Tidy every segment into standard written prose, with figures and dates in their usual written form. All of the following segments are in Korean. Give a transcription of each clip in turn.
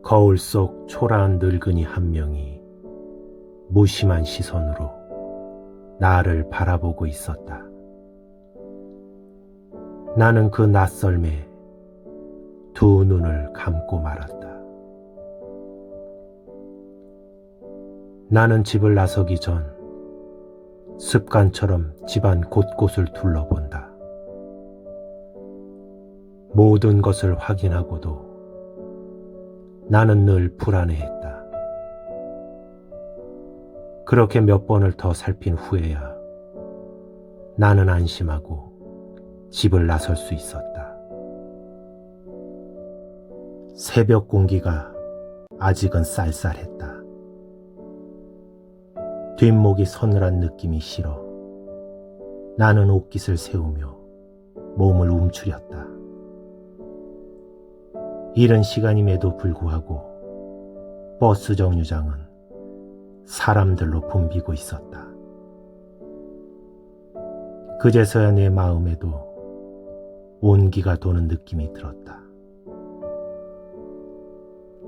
거울 속 초라한 늙은이 한 명이 무심한 시선으로 나를 바라보고 있었다. 나는 그 낯설매 두 눈을 감고 말았다. 나는 집을 나서기 전 습관처럼 집안 곳곳을 둘러본다. 모든 것을 확인하고도 나는 늘 불안해했다. 그렇게 몇 번을 더 살핀 후에야 나는 안심하고 집을 나설 수 있었다. 새벽 공기가 아직은 쌀쌀했다. 뒷목이 서늘한 느낌이 싫어 나는 옷깃을 세우며 몸을 움츠렸다. 이른 시간임에도 불구하고 버스 정류장은 사람들로 붐비고 있었다. 그제서야 내 마음에도 온기가 도는 느낌이 들었다.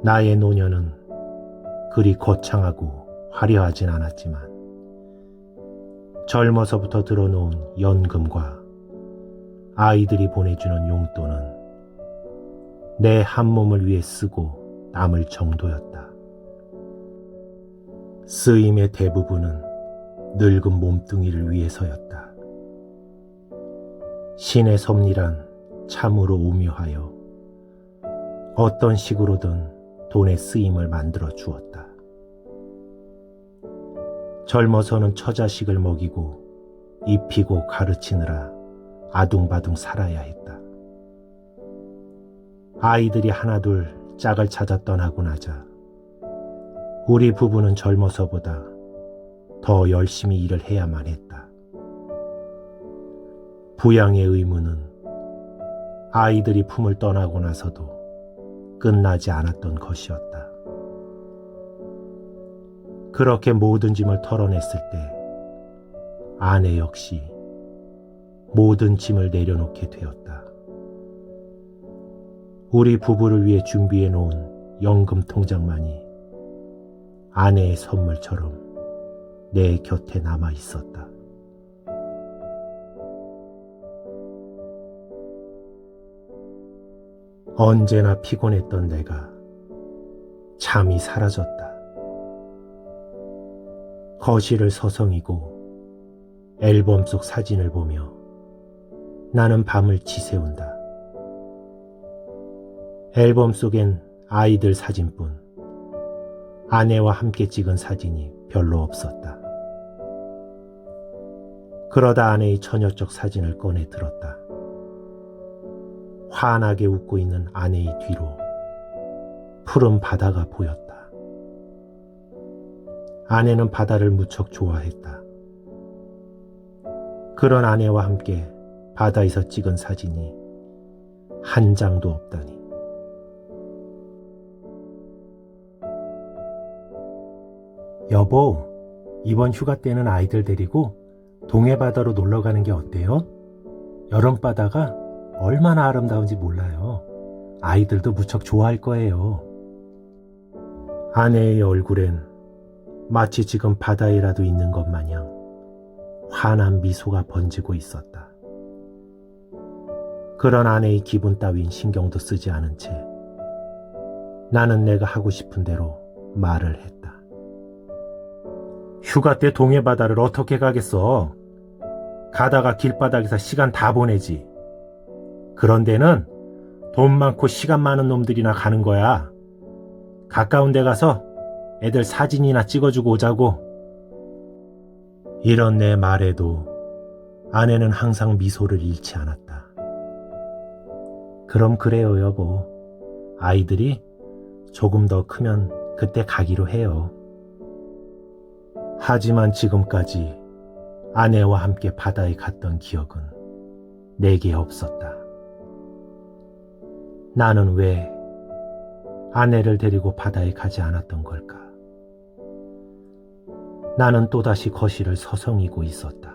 나의 노년은 그리 거창하고 화려하진 않았지만 젊어서부터 들어놓은 연금과 아이들이 보내주는 용돈은 내 한 몸을 위해 쓰고 남을 정도였다. 쓰임의 대부분은 늙은 몸뚱이를 위해서였다. 신의 섭리란 참으로 오묘하여 어떤 식으로든 돈의 쓰임을 만들어 주었다. 젊어서는 처자식을 먹이고 입히고 가르치느라 아둥바둥 살아야 했다. 아이들이 하나둘 짝을 찾아 떠나고 나자 우리 부부는 젊어서보다 더 열심히 일을 해야만 했다. 부양의 의무는 아이들이 품을 떠나고 나서도 끝나지 않았던 것이었다. 그렇게 모든 짐을 털어냈을 때 아내 역시 모든 짐을 내려놓게 되었다. 우리 부부를 위해 준비해 놓은 연금 통장만이 아내의 선물처럼 내 곁에 남아 있었다. 언제나 피곤했던 내가 잠이 사라졌다. 거실을 서성이고 앨범 속 사진을 보며 나는 밤을 지새운다. 앨범 속엔 아이들 사진뿐 아내와 함께 찍은 사진이 별로 없었다. 그러다 아내의 처녀적 사진을 꺼내 들었다. 환하게 웃고 있는 아내의 뒤로 푸른 바다가 보였다. 아내는 바다를 무척 좋아했다. 그런 아내와 함께 바다에서 찍은 사진이 한 장도 없다니. 여보, 이번 휴가 때는 아이들 데리고 동해바다로 놀러 가는 게 어때요? 여름바다가 얼마나 아름다운지 몰라요. 아이들도 무척 좋아할 거예요. 아내의 얼굴엔 마치 지금 바다에라도 있는 것 마냥 환한 미소가 번지고 있었다. 그런 아내의 기분 따윈 신경도 쓰지 않은 채 나는 내가 하고 싶은 대로 말을 했다. 휴가 때 동해바다를 어떻게 가겠어? 가다가 길바닥에서 시간 다 보내지. 그런 데는 돈 많고 시간 많은 놈들이나 가는 거야. 가까운 데 가서 애들 사진이나 찍어주고 오자고. 이런 내 말에도 아내는 항상 미소를 잃지 않았다. 그럼 그래요, 여보. 아이들이 조금 더 크면 그때 가기로 해요. 하지만 지금까지 아내와 함께 바다에 갔던 기억은 내게 없었다. 나는 왜 아내를 데리고 바다에 가지 않았던 걸까? 나는 또다시 거실을 서성이고 있었다.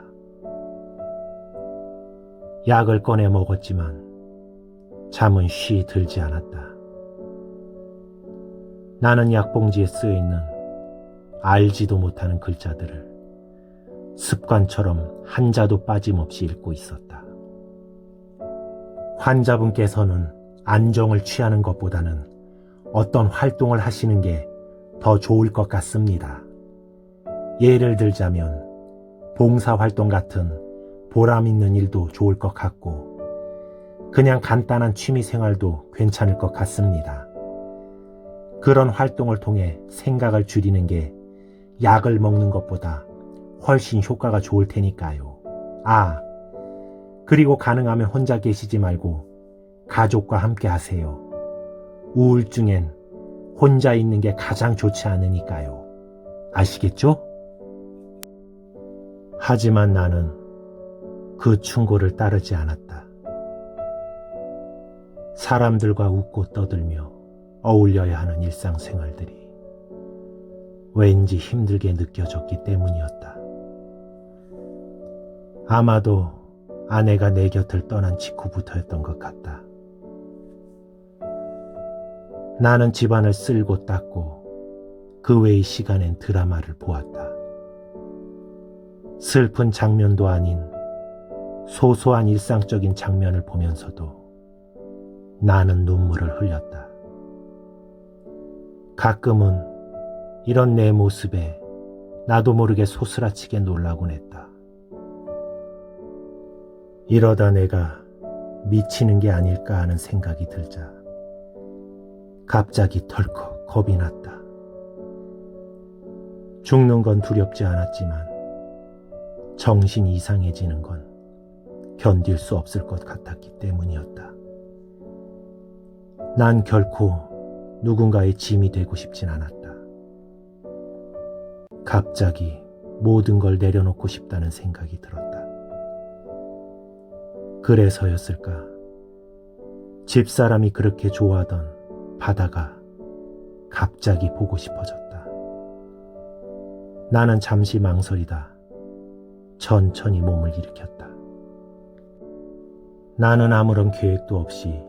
약을 꺼내 먹었지만 잠은 쉬 들지 않았다. 나는 약봉지에 쓰여있는 알지도 못하는 글자들을 습관처럼 한자도 빠짐없이 읽고 있었다. 환자분께서는 안정을 취하는 것보다는 어떤 활동을 하시는 게 더 좋을 것 같습니다. 예를 들자면 봉사활동 같은 보람 있는 일도 좋을 것 같고 그냥 간단한 취미생활도 괜찮을 것 같습니다. 그런 활동을 통해 생각을 줄이는 게 약을 먹는 것보다 훨씬 효과가 좋을 테니까요. 그리고 가능하면 혼자 계시지 말고 가족과 함께 하세요. 우울증엔 혼자 있는 게 가장 좋지 않으니까요. 아시겠죠? 하지만 나는 그 충고를 따르지 않았다. 사람들과 웃고 떠들며 어울려야 하는 일상생활들이 왠지 힘들게 느껴졌기 때문이었다. 아마도 아내가 내 곁을 떠난 직후부터였던 것 같다. 나는 집안을 쓸고 닦고 그 외의 시간엔 드라마를 보았다. 슬픈 장면도 아닌 소소한 일상적인 장면을 보면서도 나는 눈물을 흘렸다. 가끔은 이런 내 모습에 나도 모르게 소스라치게 놀라곤 했다. 이러다 내가 미치는 게 아닐까 하는 생각이 들자 갑자기 덜컥 겁이 났다. 죽는 건 두렵지 않았지만 정신이 이상해지는 건 견딜 수 없을 것 같았기 때문이었다. 난 결코 누군가의 짐이 되고 싶진 않았다. 갑자기 모든 걸 내려놓고 싶다는 생각이 들었다. 그래서였을까? 집사람이 그렇게 좋아하던 바다가 갑자기 보고 싶어졌다. 나는 잠시 망설이다 천천히 몸을 일으켰다. 나는 아무런 계획도 없이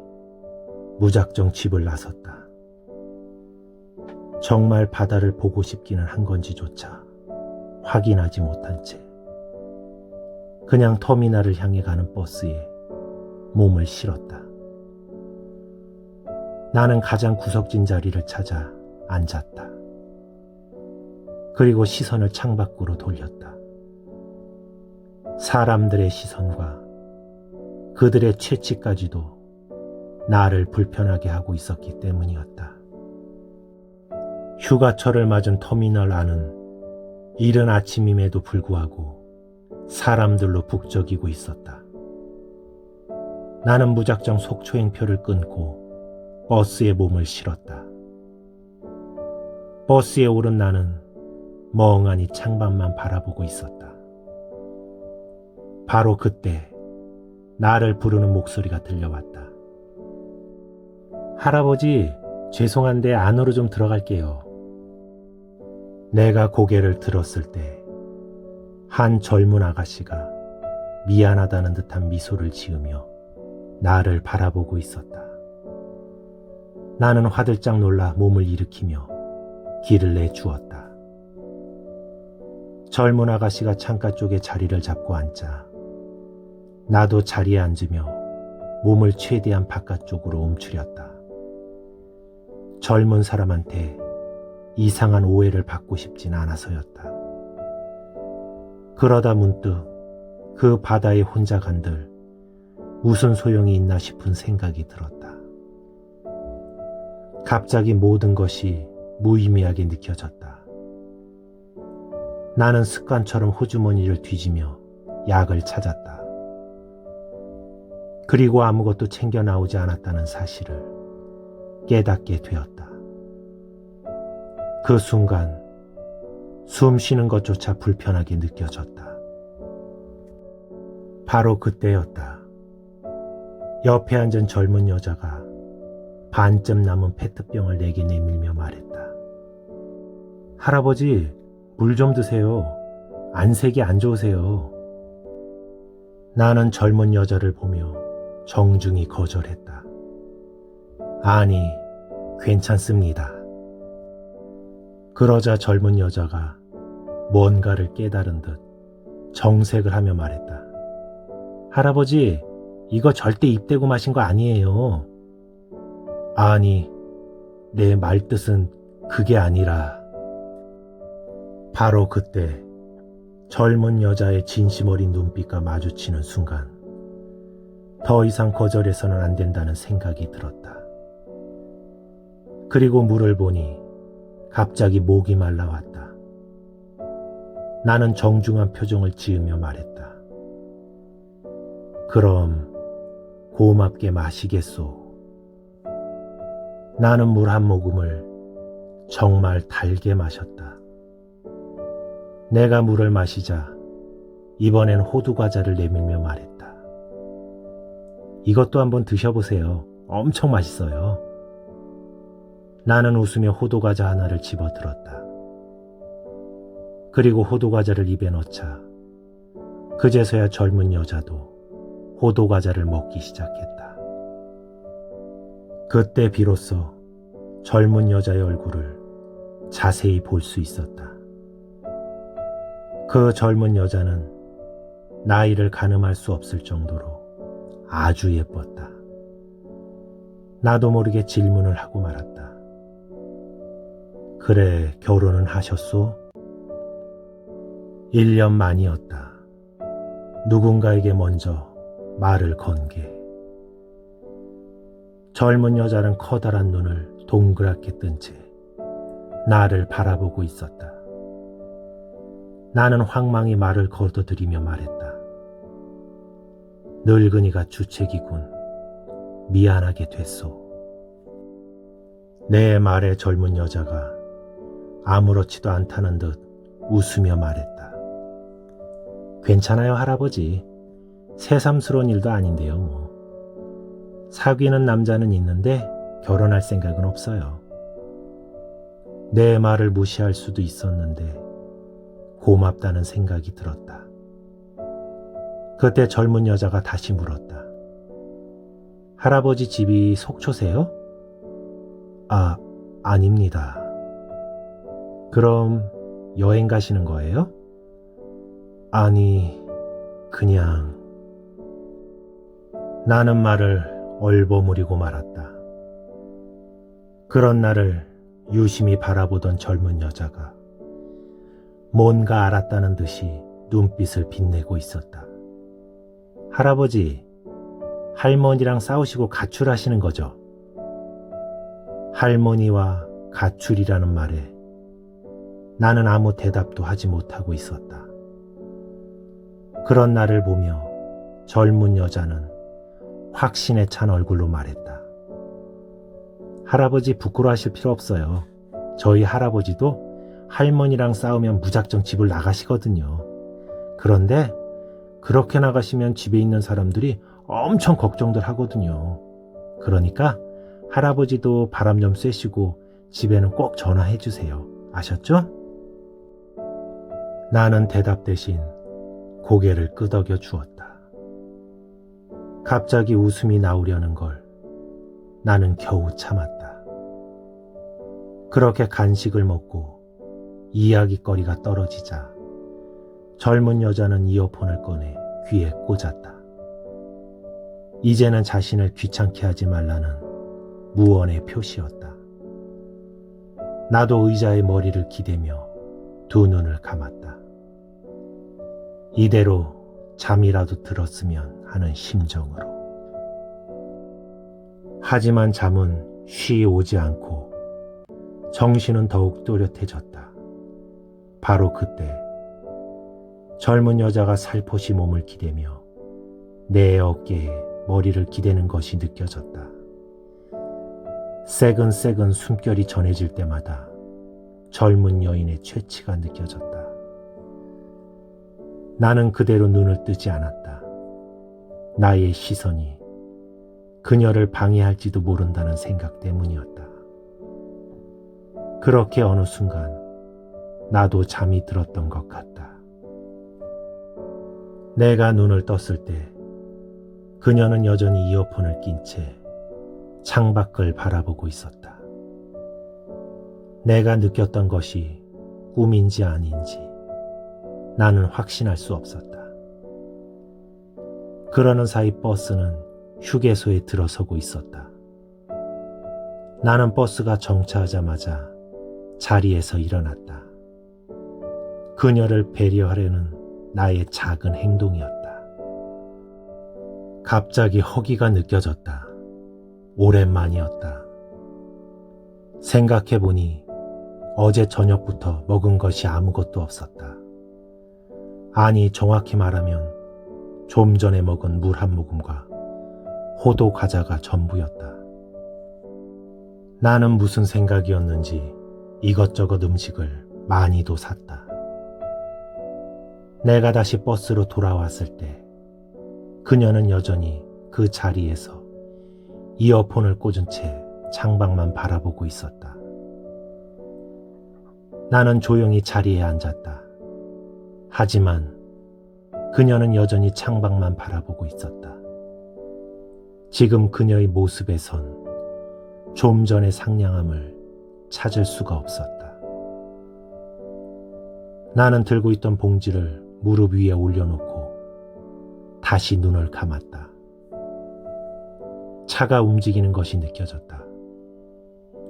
무작정 집을 나섰다. 정말 바다를 보고 싶기는 한 건지조차 확인하지 못한 채 그냥 터미널을 향해 가는 버스에 몸을 실었다. 나는 가장 구석진 자리를 찾아 앉았다. 그리고 시선을 창밖으로 돌렸다. 사람들의 시선과 그들의 채찍까지도 나를 불편하게 하고 있었기 때문이었다. 휴가철을 맞은 터미널 안은 이른 아침임에도 불구하고 사람들로 북적이고 있었다. 나는 무작정 속초행표를 끊고 버스에 몸을 실었다. 버스에 오른 나는 멍하니 창밖만 바라보고 있었다. 바로 그때 나를 부르는 목소리가 들려왔다. 할아버지, 죄송한데 안으로 좀 들어갈게요. 내가 고개를 들었을 때 한 젊은 아가씨가 미안하다는 듯한 미소를 지으며 나를 바라보고 있었다. 나는 화들짝 놀라 몸을 일으키며 길을 내주었다. 젊은 아가씨가 창가 쪽에 자리를 잡고 앉자 나도 자리에 앉으며 몸을 최대한 바깥쪽으로 움츠렸다. 젊은 사람한테 이상한 오해를 받고 싶진 않아서였다. 그러다 문득 그 바다에 혼자 간들 무슨 소용이 있나 싶은 생각이 들었다. 갑자기 모든 것이 무의미하게 느껴졌다. 나는 습관처럼 호주머니를 뒤지며 약을 찾았다. 그리고 아무것도 챙겨 나오지 않았다는 사실을 깨닫게 되었다. 그 순간 숨 쉬는 것조차 불편하게 느껴졌다. 바로 그때였다. 옆에 앉은 젊은 여자가 반쯤 남은 페트병을 내게 내밀며 말했다. 할아버지, 물 좀 드세요. 안색이 안 좋으세요. 나는 젊은 여자를 보며 정중히 거절했다. 아니, 괜찮습니다. 그러자 젊은 여자가 뭔가를 깨달은 듯 정색을 하며 말했다. 할아버지, 이거 절대 입대고 마신 거 아니에요. 아니, 내 말뜻은 그게 아니라. 바로 그때 젊은 여자의 진심 어린 눈빛과 마주치는 순간 더 이상 거절해서는 안 된다는 생각이 들었다. 그리고 물을 보니 갑자기 목이 말라왔다. 나는 정중한 표정을 지으며 말했다. 그럼 고맙게 마시겠소. 나는 물 한 모금을 정말 달게 마셨다. 내가 물을 마시자 이번엔 호두과자를 내밀며 말했다. 이것도 한번 드셔보세요. 엄청 맛있어요. 나는 웃으며 호두과자 하나를 집어들었다. 그리고 호두과자를 입에 넣자 그제서야 젊은 여자도 호두과자를 먹기 시작했다. 그때 비로소 젊은 여자의 얼굴을 자세히 볼 수 있었다. 그 젊은 여자는 나이를 가늠할 수 없을 정도로 아주 예뻤다. 나도 모르게 질문을 하고 말았다. 그래, 결혼은 하셨소? 1년 만이었다. 누군가에게 먼저 말을 건 게. 젊은 여자는 커다란 눈을 동그랗게 뜬 채 나를 바라보고 있었다. 나는 황망히 말을 거둬들이며 말했다. 늙은이가 주책이군. 미안하게 됐소. 내 말에 젊은 여자가 아무렇지도 않다는 듯 웃으며 말했다. 괜찮아요, 할아버지. 새삼스러운 일도 아닌데요, 뭐. 사귀는 남자는 있는데 결혼할 생각은 없어요. 내 말을 무시할 수도 있었는데 고맙다는 생각이 들었다. 그때 젊은 여자가 다시 물었다. 할아버지 집이 속초세요? 아, 아닙니다. 그럼 여행 가시는 거예요? 아니, 그냥. 나는 말을 얼버무리고 말았다. 그런 나를 유심히 바라보던 젊은 여자가 뭔가 알았다는 듯이 눈빛을 빛내고 있었다. 할아버지, 할머니랑 싸우시고 가출하시는 거죠? 할머니와 가출이라는 말에 나는 아무 대답도 하지 못하고 있었다. 그런 나를 보며 젊은 여자는 확신에 찬 얼굴로 말했다. 할아버지 부끄러워하실 필요 없어요. 저희 할아버지도 할머니랑 싸우면 무작정 집을 나가시거든요. 그런데 그렇게 나가시면 집에 있는 사람들이 엄청 걱정들 하거든요. 그러니까 할아버지도 바람 좀 쐬시고 집에는 꼭 전화해 주세요. 아셨죠? 나는 대답 대신 고개를 끄덕여 주었다. 갑자기 웃음이 나오려는 걸 나는 겨우 참았다. 그렇게 간식을 먹고 이야기거리가 떨어지자 젊은 여자는 이어폰을 꺼내 귀에 꽂았다. 이제는 자신을 귀찮게 하지 말라는 무언의 표시였다. 나도 의자에 머리를 기대며 두 눈을 감았다. 이대로 잠이라도 들었으면 하는 심정으로. 하지만 잠은 쉬이 오지 않고 정신은 더욱 또렷해졌다. 바로 그때 젊은 여자가 살포시 몸을 기대며 내 어깨에 머리를 기대는 것이 느껴졌다. 새근새근 숨결이 전해질 때마다 젊은 여인의 최치가 느껴졌다. 나는 그대로 눈을 뜨지 않았다. 나의 시선이 그녀를 방해할지도 모른다는 생각 때문이었다. 그렇게 어느 순간 나도 잠이 들었던 것 같다. 내가 눈을 떴을 때 그녀는 여전히 이어폰을 낀 채 창밖을 바라보고 있었다. 내가 느꼈던 것이 꿈인지 아닌지 나는 확신할 수 없었다. 그러는 사이 버스는 휴게소에 들어서고 있었다. 나는 버스가 정차하자마자 자리에서 일어났다. 그녀를 배려하려는 나의 작은 행동이었다. 갑자기 허기가 느껴졌다. 오랜만이었다. 생각해보니 어제 저녁부터 먹은 것이 아무것도 없었다. 아니, 정확히 말하면 좀 전에 먹은 물 한 모금과 호두 과자가 전부였다. 나는 무슨 생각이었는지 이것저것 음식을 많이도 샀다. 내가 다시 버스로 돌아왔을 때 그녀는 여전히 그 자리에서 이어폰을 꽂은 채 창밖만 바라보고 있었다. 나는 조용히 자리에 앉았다. 하지만 그녀는 여전히 창밖만 바라보고 있었다. 지금 그녀의 모습에선 좀 전의 상냥함을 찾을 수가 없었다. 나는 들고 있던 봉지를 무릎 위에 올려놓고 다시 눈을 감았다. 차가 움직이는 것이 느껴졌다.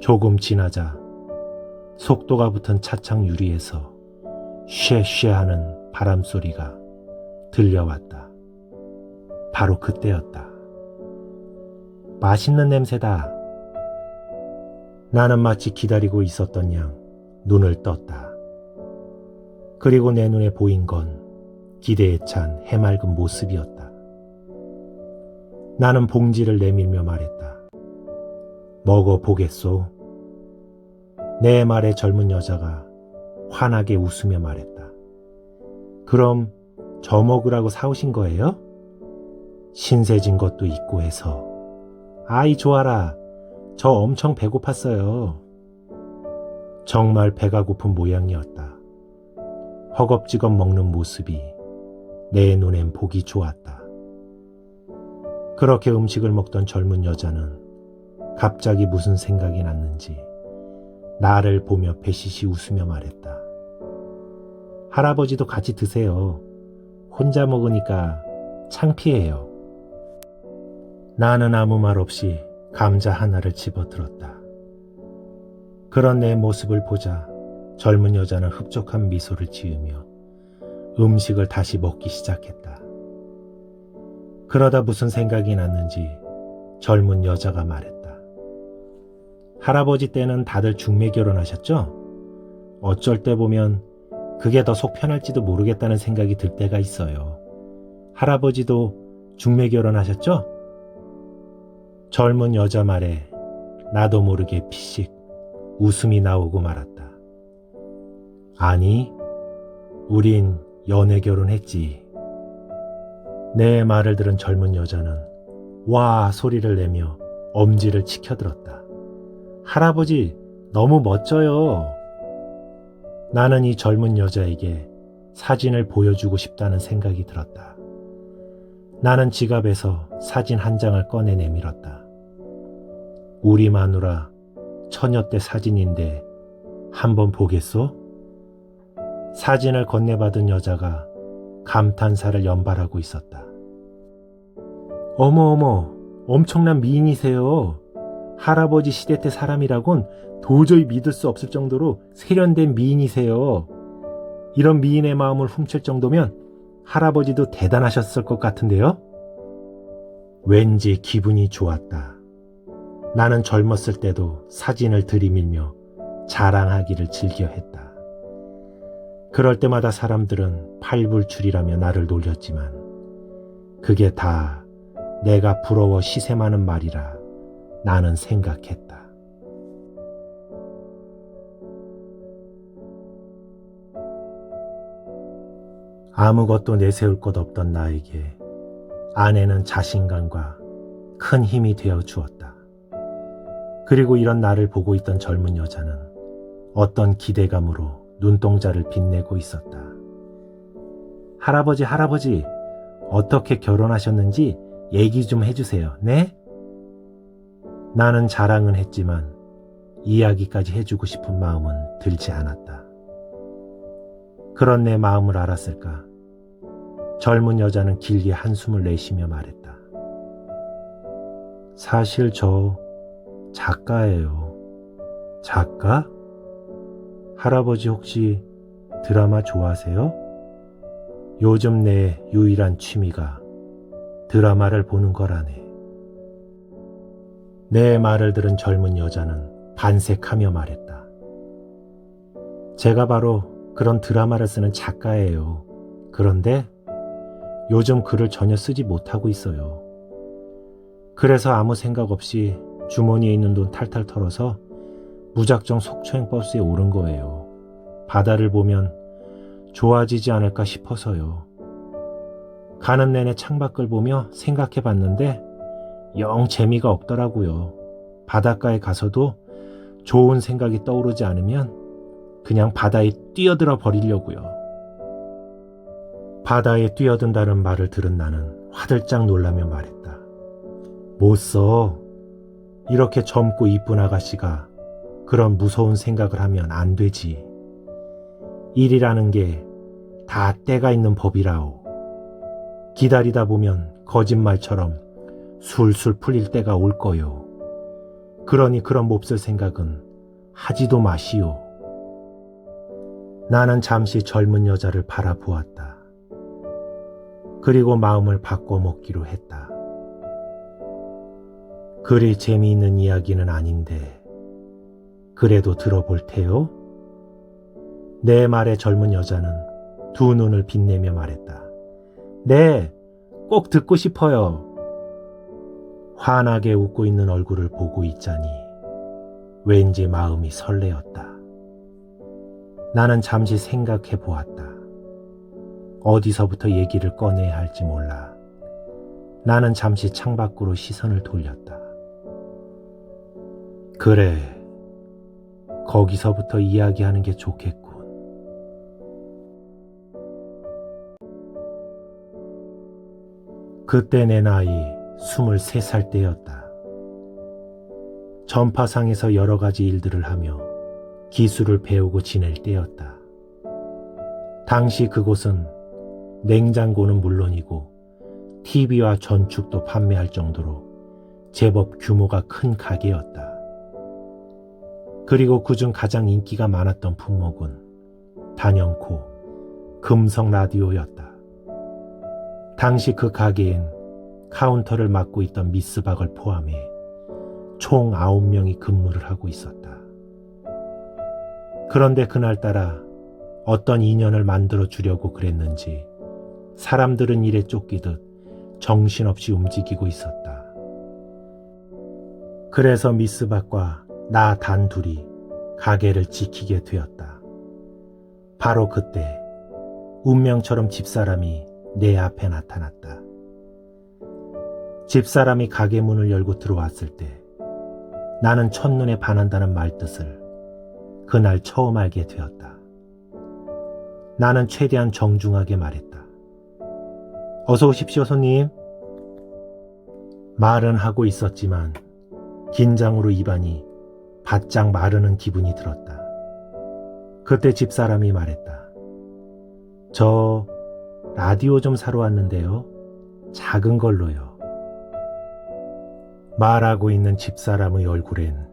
조금 지나자 속도가 붙은 차창 유리에서 쉐쉐 하는 바람 소리가 들려왔다. 바로 그때였다. 맛있는 냄새다. 나는 마치 기다리고 있었던 양 눈을 떴다. 그리고 내 눈에 보인 건 기대에 찬 해맑은 모습이었다. 나는 봉지를 내밀며 말했다. 먹어보겠소? 내 말에 젊은 여자가 환하게 웃으며 말했다. 그럼 저 먹으라고 사오신 거예요? 신세진 것도 있고 해서. 아이 좋아라. 저 엄청 배고팠어요. 정말 배가 고픈 모양이었다. 허겁지겁 먹는 모습이 내 눈엔 보기 좋았다. 그렇게 음식을 먹던 젊은 여자는 갑자기 무슨 생각이 났는지 나를 보며 배시시 웃으며 말했다. 할아버지도 같이 드세요. 혼자 먹으니까 창피해요. 나는 아무 말 없이 감자 하나를 집어들었다. 그런 내 모습을 보자 젊은 여자는 흡족한 미소를 지으며 음식을 다시 먹기 시작했다. 그러다 무슨 생각이 났는지 젊은 여자가 말했다. 할아버지 때는 다들 중매 결혼하셨죠? 어쩔 때 보면 그게 더 속 편할지도 모르겠다는 생각이 들 때가 있어요. 할아버지도 중매 결혼하셨죠? 젊은 여자 말에 나도 모르게 피식 웃음이 나오고 말았다. 아니, 우린 연애 결혼했지. 내 말을 들은 젊은 여자는 와 소리를 내며 엄지를 치켜들었다. 할아버지 너무 멋져요. 나는 이 젊은 여자에게 사진을 보여주고 싶다는 생각이 들었다. 나는 지갑에서 사진 한 장을 꺼내 내밀었다. 우리 마누라 처녀 때 사진인데 한번 보겠소? 사진을 건네받은 여자가 감탄사를 연발하고 있었다. 어머, 엄청난 미인이세요. 할아버지 시대 때 사람이라곤 도저히 믿을 수 없을 정도로 세련된 미인이세요. 이런 미인의 마음을 훔칠 정도면 할아버지도 대단하셨을 것 같은데요? 왠지 기분이 좋았다. 나는 젊었을 때도 사진을 들이밀며 자랑하기를 즐겨했다. 그럴 때마다 사람들은 팔불출이라며 나를 놀렸지만 그게 다 내가 부러워 시샘하는 말이라 나는 생각했다. 아무것도 내세울 것 없던 나에게 아내는 자신감과 큰 힘이 되어 주었다. 그리고 이런 나를 보고 있던 젊은 여자는 어떤 기대감으로 눈동자를 빛내고 있었다. 할아버지, 어떻게 결혼하셨는지 얘기 좀 해주세요. 네? 나는 자랑은 했지만 이야기까지 해주고 싶은 마음은 들지 않았다. 그런 내 마음을 알았을까? 젊은 여자는 길게 한숨을 내쉬며 말했다. 사실 저 작가예요. 작가? 할아버지 혹시 드라마 좋아하세요? 요즘 내 유일한 취미가 드라마를 보는 거라네. 내 말을 들은 젊은 여자는 반색하며 말했다. 제가 바로 그런 드라마를 쓰는 작가예요. 그런데 요즘 글을 전혀 쓰지 못하고 있어요. 그래서 아무 생각 없이 주머니에 있는 돈 탈탈 털어서 무작정 속초행 버스에 오른 거예요. 바다를 보면 좋아지지 않을까 싶어서요. 가는 내내 창밖을 보며 생각해 봤는데 영 재미가 없더라고요. 바닷가에 가서도 좋은 생각이 떠오르지 않으면 그냥 바다에 뛰어들어 버리려고요. 바다에 뛰어든다는 말을 들은 나는 화들짝 놀라며 말했다. 못 써. 이렇게 젊고 이쁜 아가씨가 그런 무서운 생각을 하면 안 되지. 일이라는 게 다 때가 있는 법이라오. 기다리다 보면 거짓말처럼 술술 풀릴 때가 올 거요. 그러니 그런 몹쓸 생각은 하지도 마시오. 나는 잠시 젊은 여자를 바라보았다. 그리고 마음을 바꿔 먹기로 했다. 그리 재미있는 이야기는 아닌데 그래도 들어볼 테요? 내 말에 젊은 여자는 두 눈을 빛내며 말했다. 네, 꼭 듣고 싶어요. 환하게 웃고 있는 얼굴을 보고 있자니 왠지 마음이 설레었다. 나는 잠시 생각해 보았다. 어디서부터 얘기를 꺼내야 할지 몰라. 나는 잠시 창밖으로 시선을 돌렸다. 그래, 거기서부터 이야기하는 게 좋겠군. 그때 내 나이 23살 때였다. 전파상에서 여러 가지 일들을 하며 기술을 배우고 지낼 때였다. 당시 그곳은 냉장고는 물론이고 TV와 전축도 판매할 정도로 제법 규모가 큰 가게였다. 그리고 그중 가장 인기가 많았던 품목은 단연코 금성 라디오였다. 당시 그 가게엔 카운터를 맡고 있던 미스박을 포함해 총 9명이 근무를 하고 있었다. 그런데 그날따라 어떤 인연을 만들어 주려고 그랬는지 사람들은 일에 쫓기듯 정신없이 움직이고 있었다. 그래서 미스박과 나 단둘이 가게를 지키게 되었다. 바로 그때 운명처럼 집사람이 내 앞에 나타났다. 집사람이 가게 문을 열고 들어왔을 때 나는 첫눈에 반한다는 말뜻을 그날 처음 알게 되었다. 나는 최대한 정중하게 말했다. 어서 오십시오, 손님. 말은 하고 있었지만 긴장으로 입안이 바짝 마르는 기분이 들었다. 그때 집사람이 말했다. 저 라디오 좀 사러 왔는데요. 작은 걸로요. 말하고 있는 집사람의 얼굴엔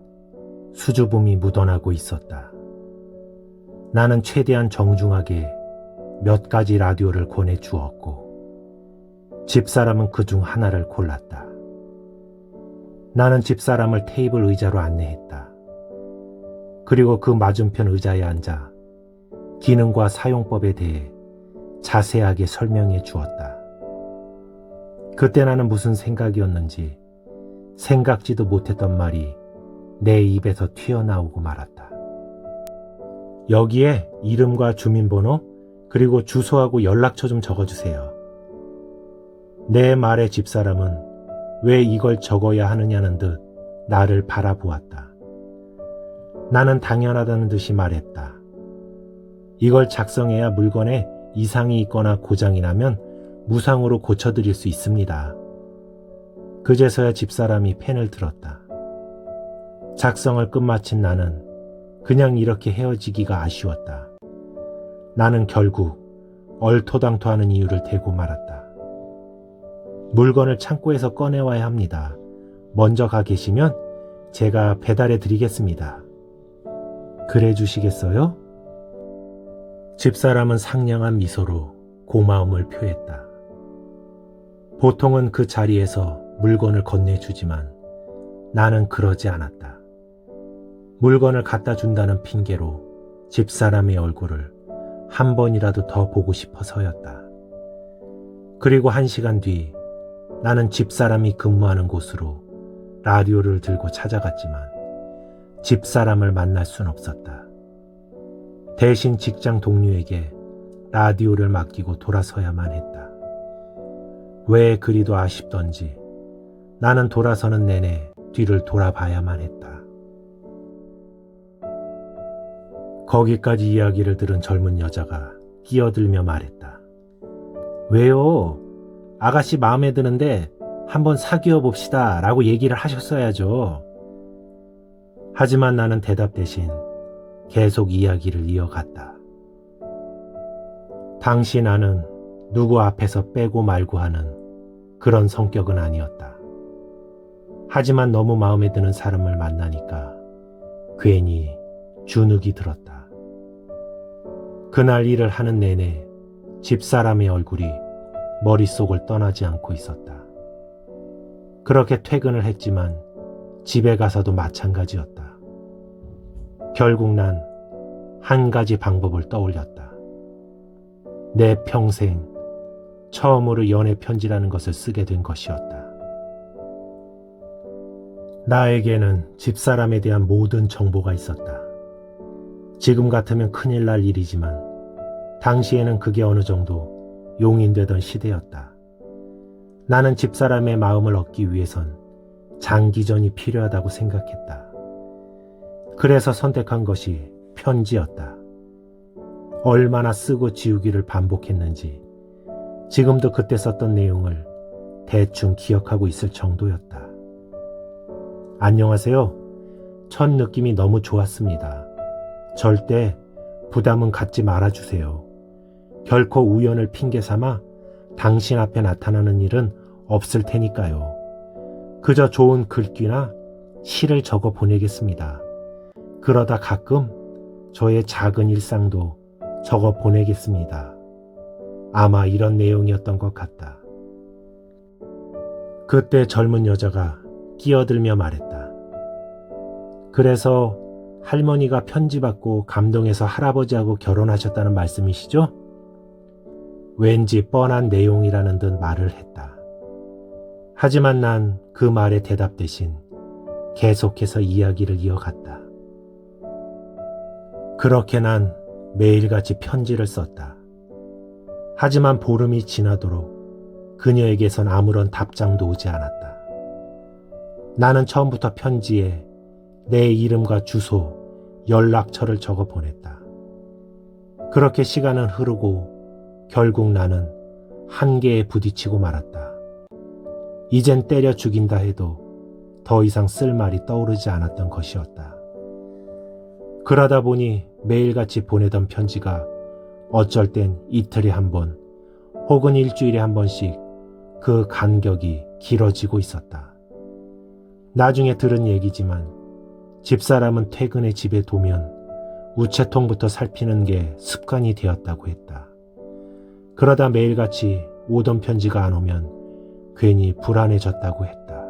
수줍음이 묻어나고 있었다. 나는 최대한 정중하게 몇 가지 라디오를 권해주었고 집사람은 그중 하나를 골랐다. 나는 집사람을 테이블 의자로 안내했다. 그리고 그 맞은편 의자에 앉아 기능과 사용법에 대해 자세하게 설명해 주었다. 그때 나는 무슨 생각이었는지 생각지도 못했던 말이 내 입에서 튀어나오고 말았다. 여기에 이름과 주민번호 그리고 주소하고 연락처 좀 적어주세요. 내 말에 집사람은 왜 이걸 적어야 하느냐는 듯 나를 바라보았다. 나는 당연하다는 듯이 말했다. 이걸 작성해야 물건에 이상이 있거나 고장이 나면 무상으로 고쳐드릴 수 있습니다. 그제서야 집사람이 펜을 들었다. 작성을 끝마친 나는 그냥 이렇게 헤어지기가 아쉬웠다. 나는 결국 얼토당토하는 이유를 대고 말았다. 물건을 창고에서 꺼내와야 합니다. 먼저 가 계시면 제가 배달해 드리겠습니다. 그래 주시겠어요? 집사람은 상냥한 미소로 고마움을 표했다. 보통은 그 자리에서 물건을 건네주지만 나는 그러지 않았다. 물건을 갖다 준다는 핑계로 집사람의 얼굴을 한 번이라도 더 보고 싶어서였다. 그리고 1시간 뒤 나는 집사람이 근무하는 곳으로 라디오를 들고 찾아갔지만 집사람을 만날 순 없었다. 대신 직장 동료에게 라디오를 맡기고 돌아서야만 했다. 왜 그리도 아쉽던지 나는 돌아서는 내내 뒤를 돌아봐야만 했다. 거기까지 이야기를 들은 젊은 여자가 끼어들며 말했다. 왜요? 아가씨 마음에 드는데 한번 사귀어 봅시다 라고 얘기를 하셨어야죠. 하지만 나는 대답 대신 계속 이야기를 이어갔다. 당시 나는 누구 앞에서 빼고 말고 하는 그런 성격은 아니었다. 하지만 너무 마음에 드는 사람을 만나니까 괜히 주눅이 들었다. 그날 일을 하는 내내 집사람의 얼굴이 머릿속을 떠나지 않고 있었다. 그렇게 퇴근을 했지만 집에 가서도 마찬가지였다. 결국 난 한 가지 방법을 떠올렸다. 내 평생 처음으로 연애 편지라는 것을 쓰게 된 것이었다. 나에게는 집사람에 대한 모든 정보가 있었다. 지금 같으면 큰일 날 일이지만 당시에는 그게 어느 정도 용인되던 시대였다. 나는 집사람의 마음을 얻기 위해선 장기전이 필요하다고 생각했다. 그래서 선택한 것이 편지였다. 얼마나 쓰고 지우기를 반복했는지 지금도 그때 썼던 내용을 대충 기억하고 있을 정도였다. 안녕하세요. 첫 느낌이 너무 좋았습니다. 절대 부담은 갖지 말아주세요. 결코 우연을 핑계 삼아 당신 앞에 나타나는 일은 없을 테니까요. 그저 좋은 글귀나 시를 적어 보내겠습니다. 그러다 가끔 저의 작은 일상도 적어 보내겠습니다. 아마 이런 내용이었던 것 같다. 그때 젊은 여자가 끼어들며 말했다. 그래서 할머니가 편지 받고 감동해서 할아버지하고 결혼하셨다는 말씀이시죠? 왠지 뻔한 내용이라는 듯 말을 했다. 하지만 난 그 말에 대답 대신 계속해서 이야기를 이어갔다. 그렇게 난 매일같이 편지를 썼다. 하지만 보름이 지나도록 그녀에게선 아무런 답장도 오지 않았다. 나는 처음부터 편지에 내 이름과 주소, 연락처를 적어 보냈다. 그렇게 시간은 흐르고 결국 나는 한계에 부딪히고 말았다. 이젠 때려 죽인다 해도 더 이상 쓸 말이 떠오르지 않았던 것이었다. 그러다 보니 매일같이 보내던 편지가 어쩔 땐 이틀에 한 번 혹은 일주일에 한 번씩 그 간격이 길어지고 있었다. 나중에 들은 얘기지만 집사람은 퇴근해 집에 도면 우체통부터 살피는 게 습관이 되었다고 했다. 그러다 매일같이 오던 편지가 안 오면 괜히 불안해졌다고 했다.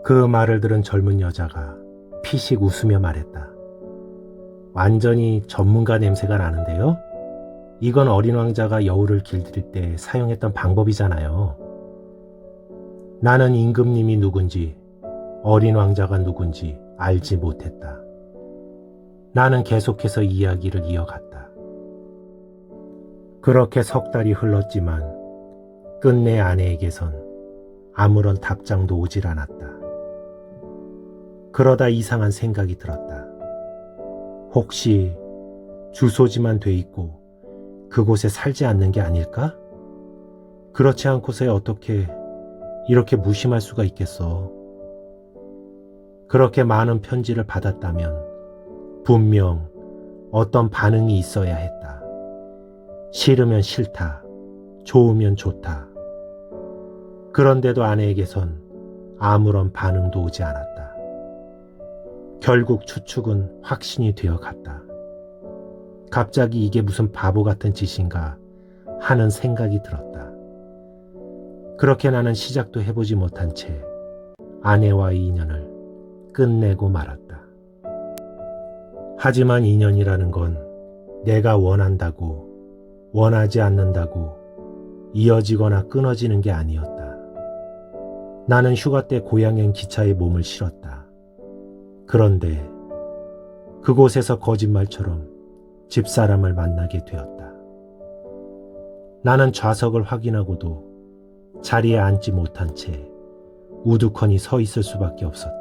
그 말을 들은 젊은 여자가 피식 웃으며 말했다. 완전히 전문가 냄새가 나는데요? 이건 어린 왕자가 여우를 길들일 때 사용했던 방법이잖아요. 나는 임금님이 누군지 어린 왕자가 누군지 알지 못했다. 나는 계속해서 이야기를 이어갔다. 그렇게 석 달이 흘렀지만 끝내 아내에게선 아무런 답장도 오질 않았다. 그러다 이상한 생각이 들었다. 혹시 주소지만 돼 있고 그곳에 살지 않는 게 아닐까? 그렇지 않고서야 어떻게 이렇게 무심할 수가 있겠어. 그렇게 많은 편지를 받았다면 분명 어떤 반응이 있어야 했다. 싫으면 싫다, 좋으면 좋다. 그런데도 아내에게선 아무런 반응도 오지 않았다. 결국 추측은 확신이 되어 갔다. 갑자기 이게 무슨 바보 같은 짓인가 하는 생각이 들었다. 그렇게 나는 시작도 해보지 못한 채 아내와의 인연을 끝내고 말았다. 하지만 인연이라는 건 내가 원한다고, 원하지 않는다고 이어지거나 끊어지는 게 아니었다. 나는 휴가 때 고향행 기차에 몸을 실었다. 그런데 그곳에서 거짓말처럼 집사람을 만나게 되었다. 나는 좌석을 확인하고도 자리에 앉지 못한 채 우두커니 서 있을 수밖에 없었다.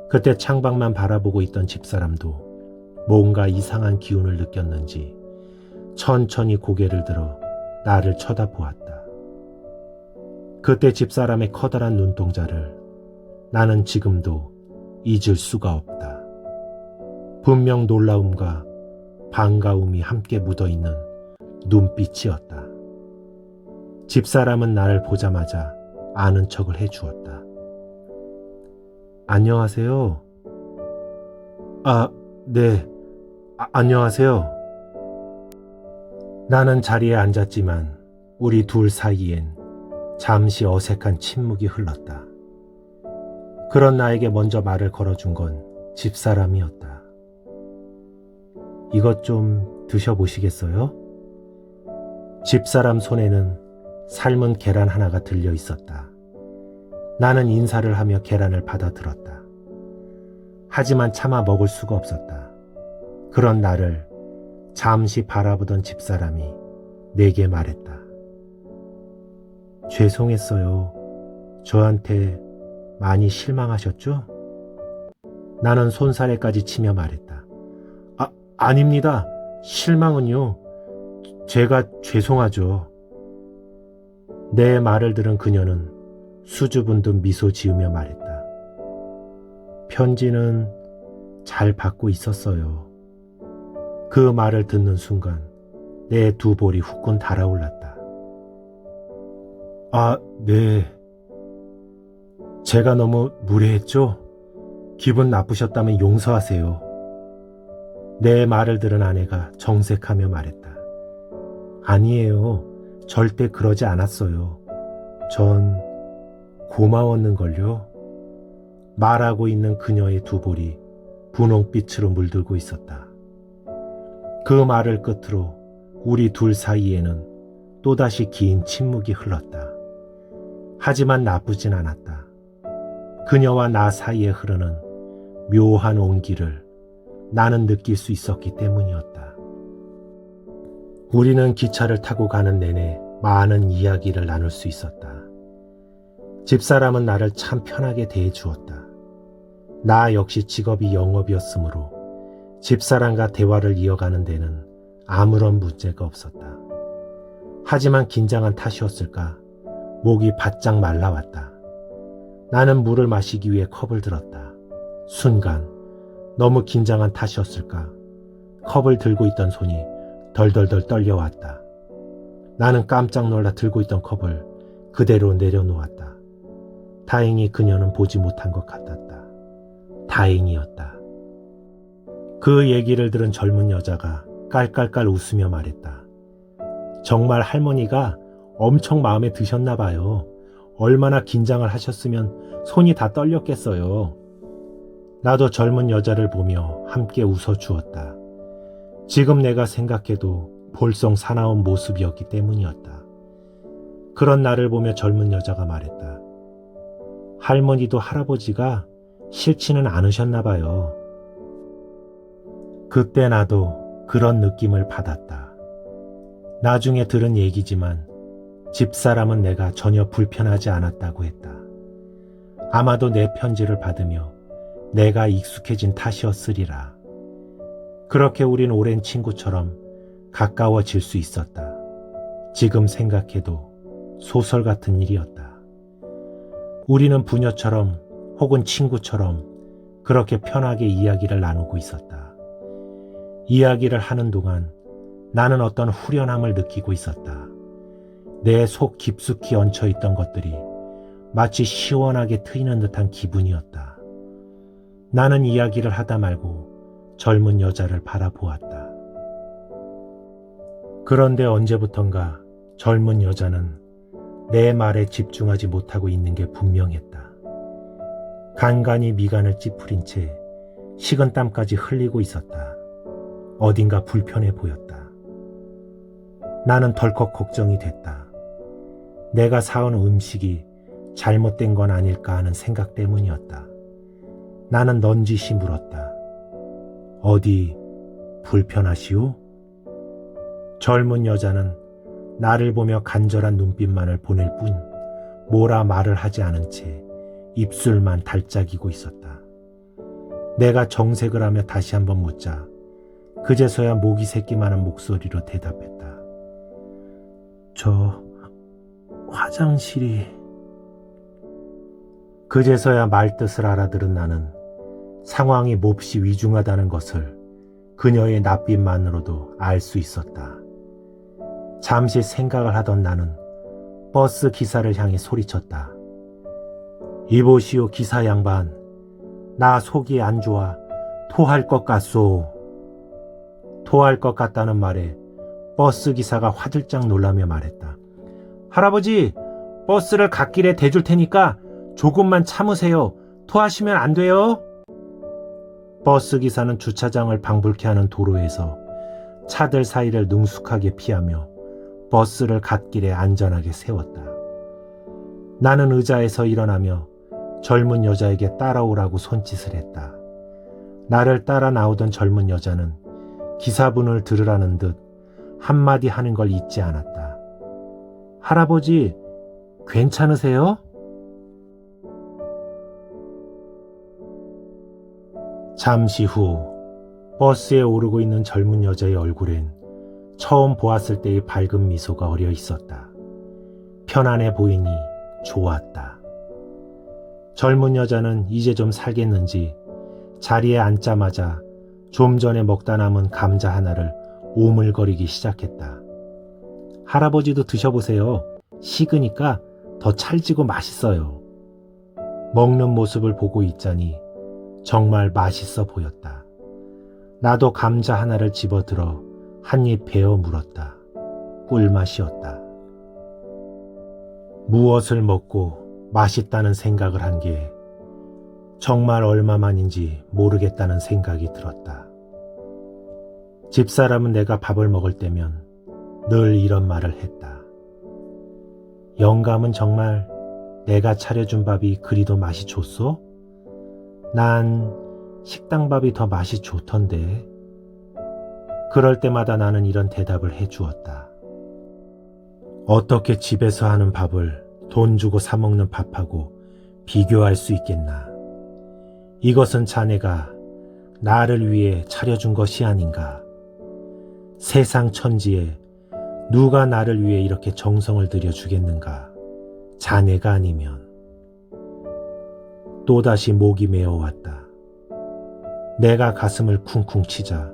그때 창밖만 바라보고 있던 집사람도 뭔가 이상한 기운을 느꼈는지 천천히 고개를 들어 나를 쳐다보았다. 그때 집사람의 커다란 눈동자를 나는 지금도 잊을 수가 없다. 분명 놀라움과 반가움이 함께 묻어있는 눈빛이었다. 집사람은 나를 보자마자 아는 척을 해주었다. 안녕하세요. 네. 안녕하세요. 나는 자리에 앉았지만 우리 둘 사이엔 잠시 어색한 침묵이 흘렀다. 그런 나에게 먼저 말을 걸어준 건 집사람이었다. 이것 좀 드셔보시겠어요? 집사람 손에는 삶은 계란 하나가 들려 있었다. 나는 인사를 하며 계란을 받아 들었다. 하지만 차마 먹을 수가 없었다. 그런 나를 잠시 바라보던 집사람이 내게 말했다. 죄송했어요. 저한테 많이 실망하셨죠? 나는 손사래까지 치며 말했다. 아닙니다. 실망은요. 제가 죄송하죠. 내 말을 들은 그녀는 수줍은 듯 미소 지으며 말했다. 편지는 잘 받고 있었어요. 그 말을 듣는 순간 내 두 볼이 후끈 달아올랐다. 네. 제가 너무 무례했죠? 기분 나쁘셨다면 용서하세요. 내 말을 들은 아내가 정색하며 말했다. 아니에요. 절대 그러지 않았어요. 전 고마웠는걸요. 말하고 있는 그녀의 두 볼이 분홍빛으로 물들고 있었다. 그 말을 끝으로 우리 둘 사이에는 또다시 긴 침묵이 흘렀다. 하지만 나쁘진 않았다. 그녀와 나 사이에 흐르는 묘한 온기를 나는 느낄 수 있었기 때문이었다. 우리는 기차를 타고 가는 내내 많은 이야기를 나눌 수 있었다. 집사람은 나를 참 편하게 대해주었다. 나 역시 직업이 영업이었으므로 집사람과 대화를 이어가는 데는 아무런 문제가 없었다. 하지만 긴장한 탓이었을까 목이 바짝 말라왔다. 나는 물을 마시기 위해 컵을 들었다. 순간 너무 긴장한 탓이었을까 컵을 들고 있던 손이 덜덜덜 떨려왔다. 나는 깜짝 놀라 들고 있던 컵을 그대로 내려놓았다. 다행히 그녀는 보지 못한 것 같았다. 다행이었다. 그 얘기를 들은 젊은 여자가 깔깔깔 웃으며 말했다. 정말 할머니가 엄청 마음에 드셨나 봐요. 얼마나 긴장을 하셨으면 손이 다 떨렸겠어요. 나도 젊은 여자를 보며 함께 웃어주었다. 지금 내가 생각해도 볼썽 사나운 모습이었기 때문이었다. 그런 나를 보며 젊은 여자가 말했다. 할머니도 할아버지가 싫지는 않으셨나 봐요. 그때 나도 그런 느낌을 받았다. 나중에 들은 얘기지만 집사람은 내가 전혀 불편하지 않았다고 했다. 아마도 내 편지를 받으며 내가 익숙해진 탓이었으리라. 그렇게 우린 오랜 친구처럼 가까워질 수 있었다. 지금 생각해도 소설 같은 일이었다. 우리는 부녀처럼 혹은 친구처럼 그렇게 편하게 이야기를 나누고 있었다. 이야기를 하는 동안 나는 어떤 후련함을 느끼고 있었다. 내 속 깊숙이 얹혀있던 것들이 마치 시원하게 트이는 듯한 기분이었다. 나는 이야기를 하다 말고 젊은 여자를 바라보았다. 그런데 언제부턴가 젊은 여자는 내 말에 집중하지 못하고 있는 게 분명했다. 간간히 미간을 찌푸린 채 식은땀까지 흘리고 있었다. 어딘가 불편해 보였다. 나는 덜컥 걱정이 됐다. 내가 사온 음식이 잘못된 건 아닐까 하는 생각 때문이었다. 나는 넌지시 물었다. 어디 불편하시오? 젊은 여자는 나를 보며 간절한 눈빛만을 보낼 뿐 뭐라 말을 하지 않은 채 입술만 달짝이고 있었다. 내가 정색을 하며 다시 한번 묻자 그제서야 모기 새끼만한 목소리로 대답했다. 저 화장실이... 그제서야 말뜻을 알아들은 나는 상황이 몹시 위중하다는 것을 그녀의 낯빛만으로도 알 수 있었다. 잠시 생각을 하던 나는 버스 기사를 향해 소리쳤다. 이보시오 기사 양반, 나 속이 안 좋아 토할 것 같소. 토할 것 같다는 말에 버스 기사가 화들짝 놀라며 말했다. 할아버지, 버스를 갓길에 대줄 테니까 조금만 참으세요. 토하시면 안 돼요. 버스 기사는 주차장을 방불케 하는 도로에서 차들 사이를 능숙하게 피하며 버스를 갓길에 안전하게 세웠다. 나는 의자에서 일어나며 젊은 여자에게 따라오라고 손짓을 했다. 나를 따라 나오던 젊은 여자는 기사분을 들으라는 듯 한마디 하는 걸 잊지 않았다. 할아버지, 괜찮으세요? 잠시 후 버스에 오르고 있는 젊은 여자의 얼굴엔 처음 보았을 때의 밝은 미소가 어려 있었다. 편안해 보이니 좋았다. 젊은 여자는 이제 좀 살겠는지 자리에 앉자마자 좀 전에 먹다 남은 감자 하나를 오물거리기 시작했다. 할아버지도 드셔보세요. 식으니까 더 찰지고 맛있어요. 먹는 모습을 보고 있자니 정말 맛있어 보였다. 나도 감자 하나를 집어들어 한 입 베어 물었다. 꿀맛이었다. 무엇을 먹고 맛있다는 생각을 한 게 정말 얼마만인지 모르겠다는 생각이 들었다. 집사람은 내가 밥을 먹을 때면 늘 이런 말을 했다. 영감은 정말 내가 차려준 밥이 그리도 맛이 좋소? 난 식당밥이 더 맛이 좋던데. 그럴 때마다 나는 이런 대답을 해주었다. 어떻게 집에서 하는 밥을 돈 주고 사 먹는 밥하고 비교할 수 있겠나. 이것은 자네가 나를 위해 차려준 것이 아닌가. 세상 천지에 누가 나를 위해 이렇게 정성을 들여 주겠는가. 자네가 아니면. 또다시 목이 메어왔다. 내가 가슴을 쿵쿵 치자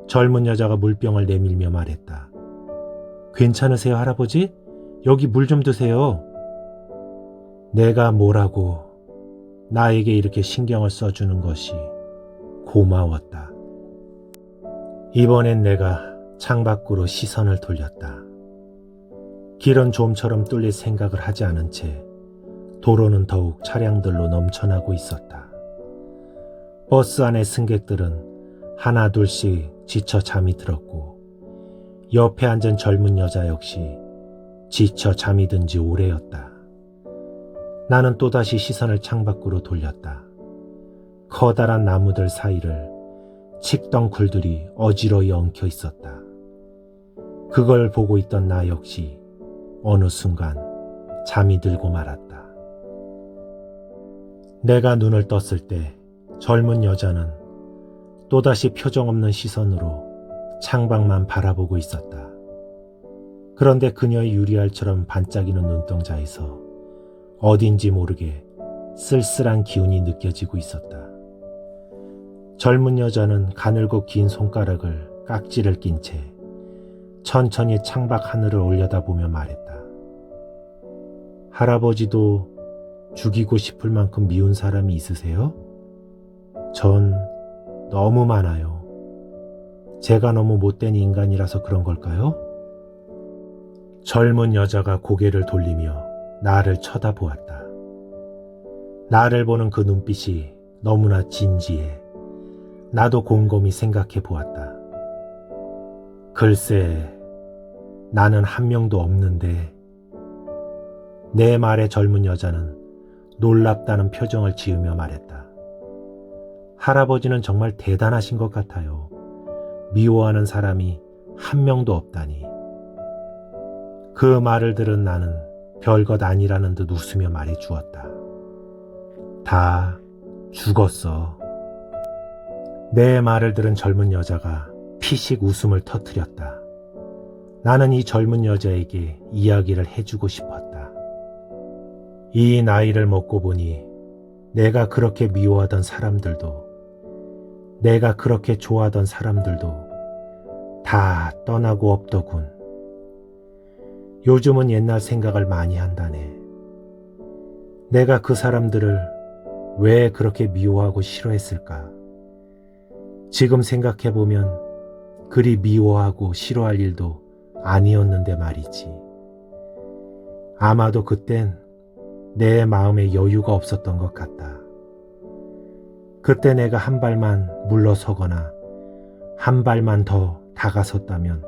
젊은 여자가 물병을 내밀며 말했다. 괜찮으세요, 할아버지? 여기 물 좀 드세요. 내가 뭐라고 나에게 이렇게 신경을 써주는 것이 고마웠다. 이번엔 내가 창밖으로 시선을 돌렸다. 길은 좀처럼 뚫릴 생각을 하지 않은 채 도로는 더욱 차량들로 넘쳐나고 있었다. 버스 안의 승객들은 하나 둘씩 지쳐 잠이 들었고 옆에 앉은 젊은 여자 역시 지쳐 잠이 든 지 오래였다. 나는 또다시 시선을 창밖으로 돌렸다. 커다란 나무들 사이를 칡덩쿨들이 어지러이 엉켜 있었다. 그걸 보고 있던 나 역시 어느 순간 잠이 들고 말았다. 내가 눈을 떴을 때 젊은 여자는 또다시 표정 없는 시선으로 창밖만 바라보고 있었다. 그런데 그녀의 유리알처럼 반짝이는 눈동자에서 어딘지 모르게 쓸쓸한 기운이 느껴지고 있었다. 젊은 여자는 가늘고 긴 손가락을 깍지를 낀 채 천천히 창밖 하늘을 올려다보며 말했다. 할아버지도 죽이고 싶을 만큼 미운 사람이 있으세요? 전 너무 많아요. 제가 너무 못된 인간이라서 그런 걸까요? 젊은 여자가 고개를 돌리며 나를 쳐다보았다. 나를 보는 그 눈빛이 너무나 진지해 나도 곰곰이 생각해 보았다. 글쎄, 나는 한 명도 없는데. 내 말에 젊은 여자는 놀랍다는 표정을 지으며 말했다. 할아버지는 정말 대단하신 것 같아요. 미워하는 사람이 한 명도 없다니. 그 말을 들은 나는 별것 아니라는 듯 웃으며 말해 주었다. 다 죽었어. 내 말을 들은 젊은 여자가 피식 웃음을 터뜨렸다. 나는 이 젊은 여자에게 이야기를 해주고 싶었다. 이 나이를 먹고 보니 내가 그렇게 미워하던 사람들도, 내가 그렇게 좋아하던 사람들도 다 떠나고 없더군. 요즘은 옛날 생각을 많이 한다네. 내가 그 사람들을 왜 그렇게 미워하고 싫어했을까? 지금 생각해보면 그리 미워하고 싫어할 일도 아니었는데 말이지. 아마도 그땐 내 마음에 여유가 없었던 것 같다. 그때 내가 한 발만 물러서거나 한 발만 더 다가섰다면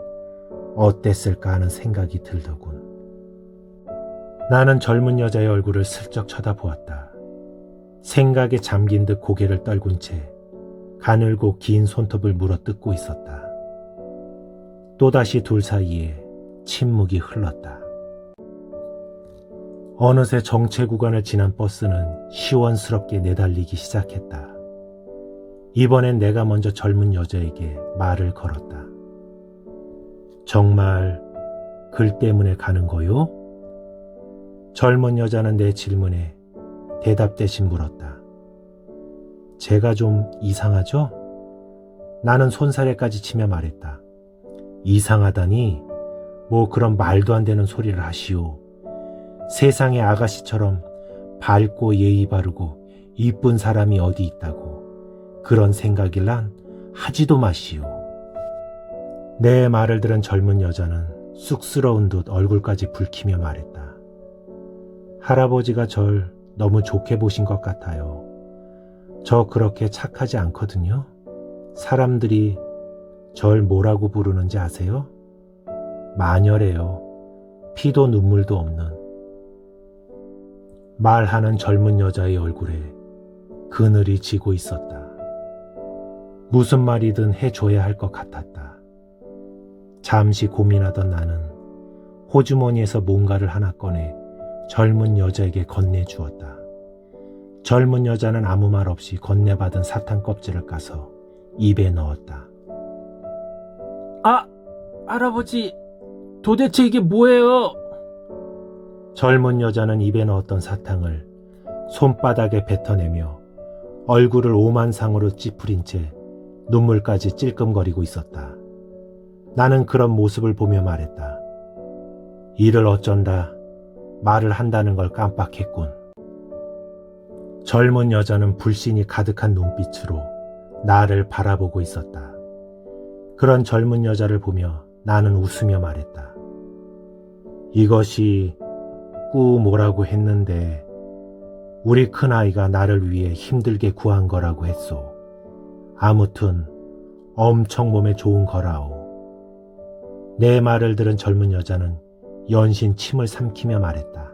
어땠을까 하는 생각이 들더군. 나는 젊은 여자의 얼굴을 슬쩍 쳐다보았다. 생각에 잠긴 듯 고개를 떨군 채 가늘고 긴 손톱을 물어뜯고 있었다. 또다시 둘 사이에 침묵이 흘렀다. 어느새 정체 구간을 지난 버스는 시원스럽게 내달리기 시작했다. 이번엔 내가 먼저 젊은 여자에게 말을 걸었다. 정말 글 때문에 가는 거요? 젊은 여자는 내 질문에 대답 대신 물었다. 제가 좀 이상하죠? 나는 손사래까지 치며 말했다. 이상하다니? 뭐 그런 말도 안 되는 소리를 하시오. 세상에 아가씨처럼 밝고 예의 바르고 이쁜 사람이 어디 있다고. 그런 생각일란 하지도 마시오. 내 말을 들은 젊은 여자는 쑥스러운 듯 얼굴까지 붉히며 말했다. 할아버지가 절 너무 좋게 보신 것 같아요. 저 그렇게 착하지 않거든요. 사람들이 절 뭐라고 부르는지 아세요? 마녀래요. 피도 눈물도 없는. 말하는 젊은 여자의 얼굴에 그늘이 지고 있었다. 무슨 말이든 해줘야 할 것 같았다. 잠시 고민하던 나는 호주머니에서 뭔가를 하나 꺼내 젊은 여자에게 건네주었다. 젊은 여자는 아무 말 없이 건네받은 사탕 껍질을 까서 입에 넣었다. 할아버지, 도대체 이게 뭐예요? 젊은 여자는 입에 넣었던 사탕을 손바닥에 뱉어내며 얼굴을 오만상으로 찌푸린 채 눈물까지 찔끔거리고 있었다. 나는 그런 모습을 보며 말했다. 이를 어쩐다. 말을 한다는 걸 깜빡했군. 젊은 여자는 불신이 가득한 눈빛으로 나를 바라보고 있었다. 그런 젊은 여자를 보며 나는 웃으며 말했다. 이것이 꾸모라고 했는데 우리 큰아이가 나를 위해 힘들게 구한 거라고 했소. 아무튼 엄청 몸에 좋은 거라오. 내 말을 들은 젊은 여자는 연신 침을 삼키며 말했다.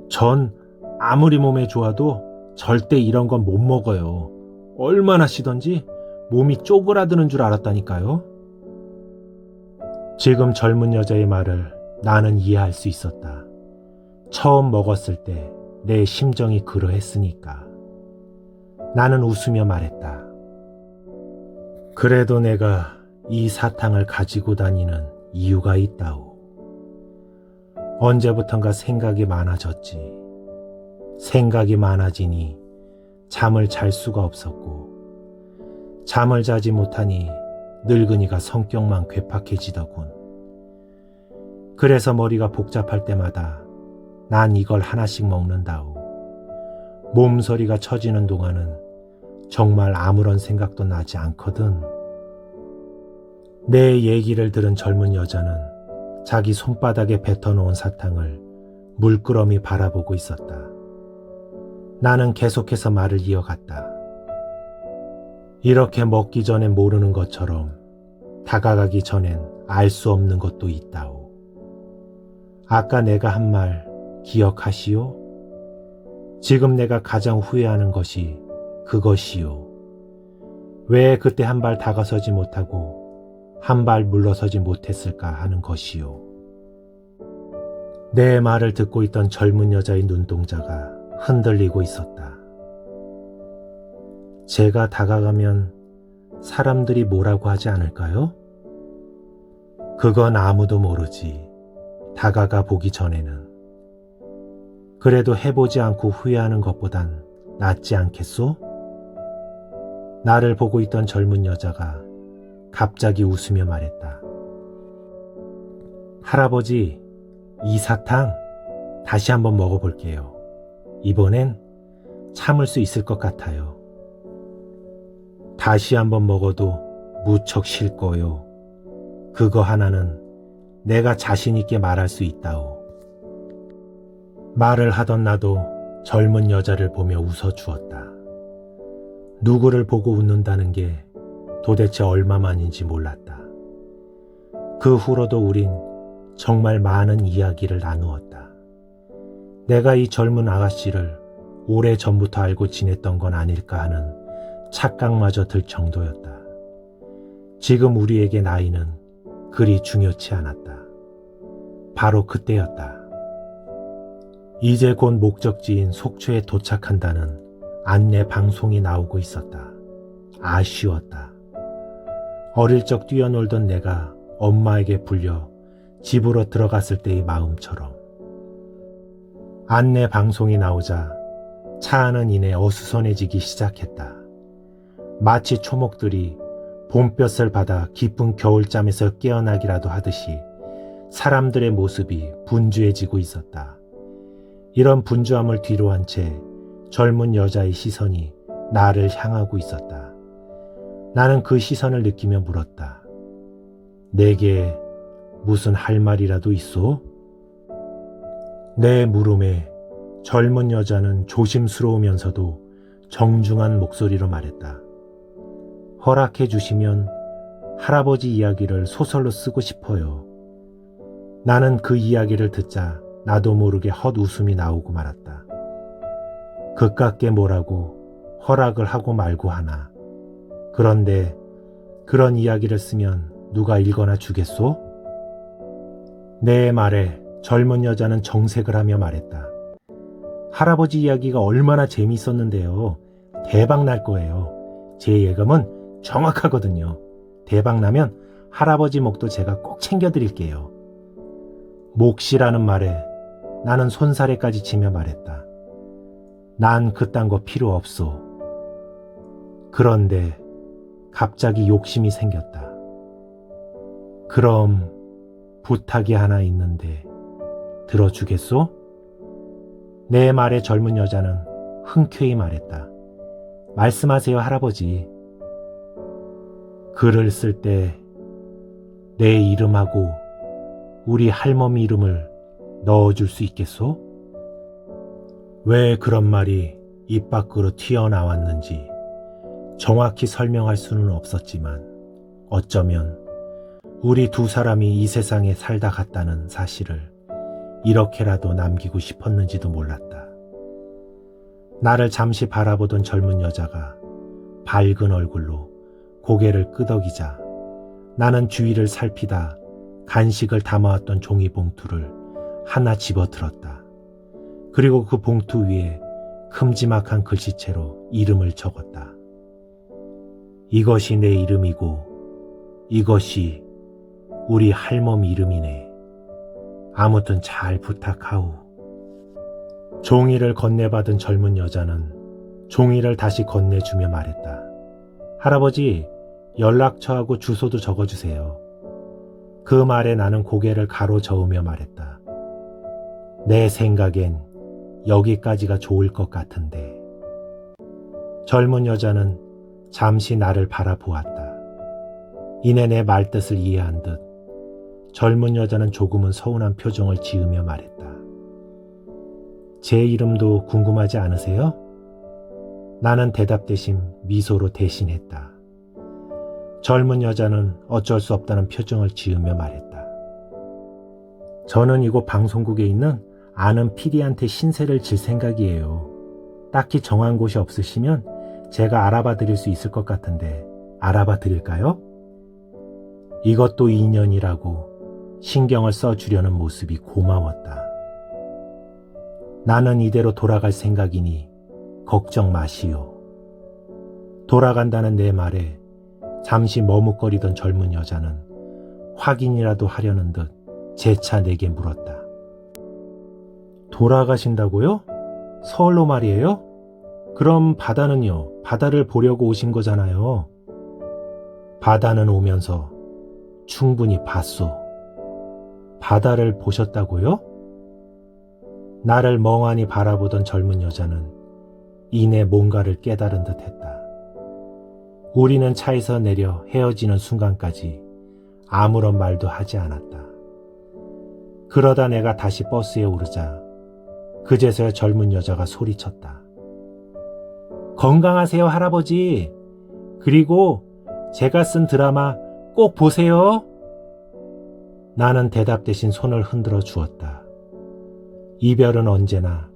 전 아무리 몸에 좋아도 절대 이런 건 못 먹어요. 얼마나 시던지 몸이 쪼그라드는 줄 알았다니까요. 지금 젊은 여자의 말을 나는 이해할 수 있었다. 처음 먹었을 때 내 심정이 그러했으니까. 나는 웃으며 말했다. 그래도 내가 이 사탕을 가지고 다니는 이유가 있다오. 언제부턴가 생각이 많아졌지. 생각이 많아지니 잠을 잘 수가 없었고, 잠을 자지 못하니 늙은이가 성격만 괴팍해지더군. 그래서 머리가 복잡할 때마다 난 이걸 하나씩 먹는다오. 몸서리가 처지는 동안은 정말 아무런 생각도 나지 않거든. 내 얘기를 들은 젊은 여자는 자기 손바닥에 뱉어놓은 사탕을 물끄러미 바라보고 있었다. 나는 계속해서 말을 이어갔다. 이렇게 먹기 전엔 모르는 것처럼 다가가기 전엔 알 수 없는 것도 있다오. 아까 내가 한 말 기억하시오? 지금 내가 가장 후회하는 것이 그것이요. 왜 그때 한 발 다가서지 못하고 한 발 물러서지 못했을까 하는 것이요. 내 말을 듣고 있던 젊은 여자의 눈동자가 흔들리고 있었다. 제가 다가가면 사람들이 뭐라고 하지 않을까요? 그건 아무도 모르지. 다가가 보기 전에는. 그래도 해보지 않고 후회하는 것보단 낫지 않겠소? 나를 보고 있던 젊은 여자가 갑자기 웃으며 말했다. 할아버지, 이 사탕 다시 한번 먹어볼게요. 이번엔 참을 수 있을 것 같아요. 다시 한번 먹어도 무척 싫고요. 그거 하나는 내가 자신 있게 말할 수 있다오. 말을 하던 나도 젊은 여자를 보며 웃어주었다. 누구를 보고 웃는다는 게 도대체 얼마만인지 몰랐다. 그 후로도 우린 정말 많은 이야기를 나누었다. 내가 이 젊은 아가씨를 오래전부터 알고 지냈던 건 아닐까 하는 착각마저 들 정도였다. 지금 우리에게 나이는 그리 중요치 않았다. 바로 그때였다. 이제 곧 목적지인 속초에 도착한다는 안내 방송이 나오고 있었다. 아쉬웠다. 어릴 적 뛰어놀던 내가 엄마에게 불려 집으로 들어갔을 때의 마음처럼. 안내 방송이 나오자 차 안은 이내 어수선해지기 시작했다. 마치 초목들이 봄볕을 받아 깊은 겨울잠에서 깨어나기라도 하듯이 사람들의 모습이 분주해지고 있었다. 이런 분주함을 뒤로한 채 젊은 여자의 시선이 나를 향하고 있었다. 나는 그 시선을 느끼며 물었다. 내게 무슨 할 말이라도 있소? 내 물음에 젊은 여자는 조심스러우면서도 정중한 목소리로 말했다. 허락해 주시면 할아버지 이야기를 소설로 쓰고 싶어요. 나는 그 이야기를 듣자 나도 모르게 헛웃음이 나오고 말았다. 그깟게 뭐라고 허락을 하고 말고 하나. 그런데 그런 이야기를 쓰면 누가 읽거나 주겠소? 내 말에 젊은 여자는 정색을 하며 말했다. 할아버지 이야기가 얼마나 재미있었는데요. 대박 날 거예요. 제 예감은 정확하거든요. 대박 나면 할아버지 목도 제가 꼭 챙겨드릴게요. 몫이라는 말에 나는 손사래까지 치며 말했다. 난 그딴 거 필요 없소. 그런데 갑자기 욕심이 생겼다. 그럼 부탁이 하나 있는데 들어주겠소? 내 말에 젊은 여자는 흔쾌히 말했다. 말씀하세요, 할아버지. 글을 쓸 때 내 이름하고 우리 할머니 이름을 넣어줄 수 있겠소? 왜 그런 말이 입 밖으로 튀어나왔는지 정확히 설명할 수는 없었지만 어쩌면 우리 두 사람이 이 세상에 살다 갔다는 사실을 이렇게라도 남기고 싶었는지도 몰랐다. 나를 잠시 바라보던 젊은 여자가 밝은 얼굴로 고개를 끄덕이자 나는 주위를 살피다 간식을 담아왔던 종이 봉투를 하나 집어들었다. 그리고 그 봉투 위에 큼지막한 글씨체로 이름을 적었다. 이것이 내 이름이고 이것이 우리 할멈 이름이네. 아무튼 잘 부탁하오. 종이를 건네받은 젊은 여자는 종이를 다시 건네주며 말했다. 할아버지, 연락처하고 주소도 적어주세요. 그 말에 나는 고개를 가로저으며 말했다. 내 생각엔 여기까지가 좋을 것 같은데. 젊은 여자는 잠시 나를 바라보았다. 이내 내 말뜻을 이해한 듯 젊은 여자는 조금은 서운한 표정을 지으며 말했다. 제 이름도 궁금하지 않으세요? 나는 대답 대신 미소로 대신했다. 젊은 여자는 어쩔 수 없다는 표정을 지으며 말했다. 저는 이곳 방송국에 있는 아는 PD한테 신세를 질 생각이에요. 딱히 정한 곳이 없으시면 제가 알아봐 드릴 수 있을 것 같은데 알아봐 드릴까요? 이것도 인연이라고 신경을 써주려는 모습이 고마웠다. 나는 이대로 돌아갈 생각이니 걱정 마시오. 돌아간다는 내 말에 잠시 머뭇거리던 젊은 여자는 확인이라도 하려는 듯 재차 내게 물었다. 돌아가신다고요? 서울로 말이에요? 그럼 바다는요? 바다를 보려고 오신 거잖아요. 바다는 오면서 충분히 봤소. 바다를 보셨다고요? 나를 멍하니 바라보던 젊은 여자는 이내 뭔가를 깨달은 듯 했다. 우리는 차에서 내려 헤어지는 순간까지 아무런 말도 하지 않았다. 그러다 내가 다시 버스에 오르자 그제서야 젊은 여자가 소리쳤다. 건강하세요, 할아버지. 그리고 제가 쓴 드라마 꼭 보세요. 나는 대답 대신 손을 흔들어 주었다. 이별은 언제나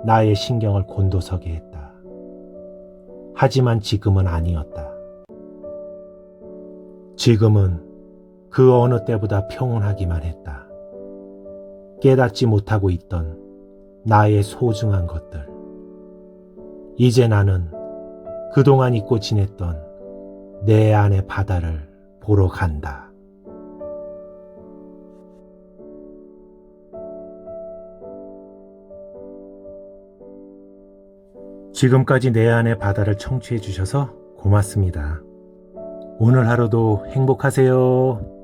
나의 신경을 곤도서게 했다. 하지만 지금은 아니었다. 지금은 그 어느 때보다 평온하기만 했다. 깨닫지 못하고 있던 나의 소중한 것들. 이제 나는 그동안 잊고 지냈던 내 안의 바다를 보러 간다. 지금까지 내 안의 바다를 청취해 주셔서 고맙습니다. 오늘 하루도 행복하세요.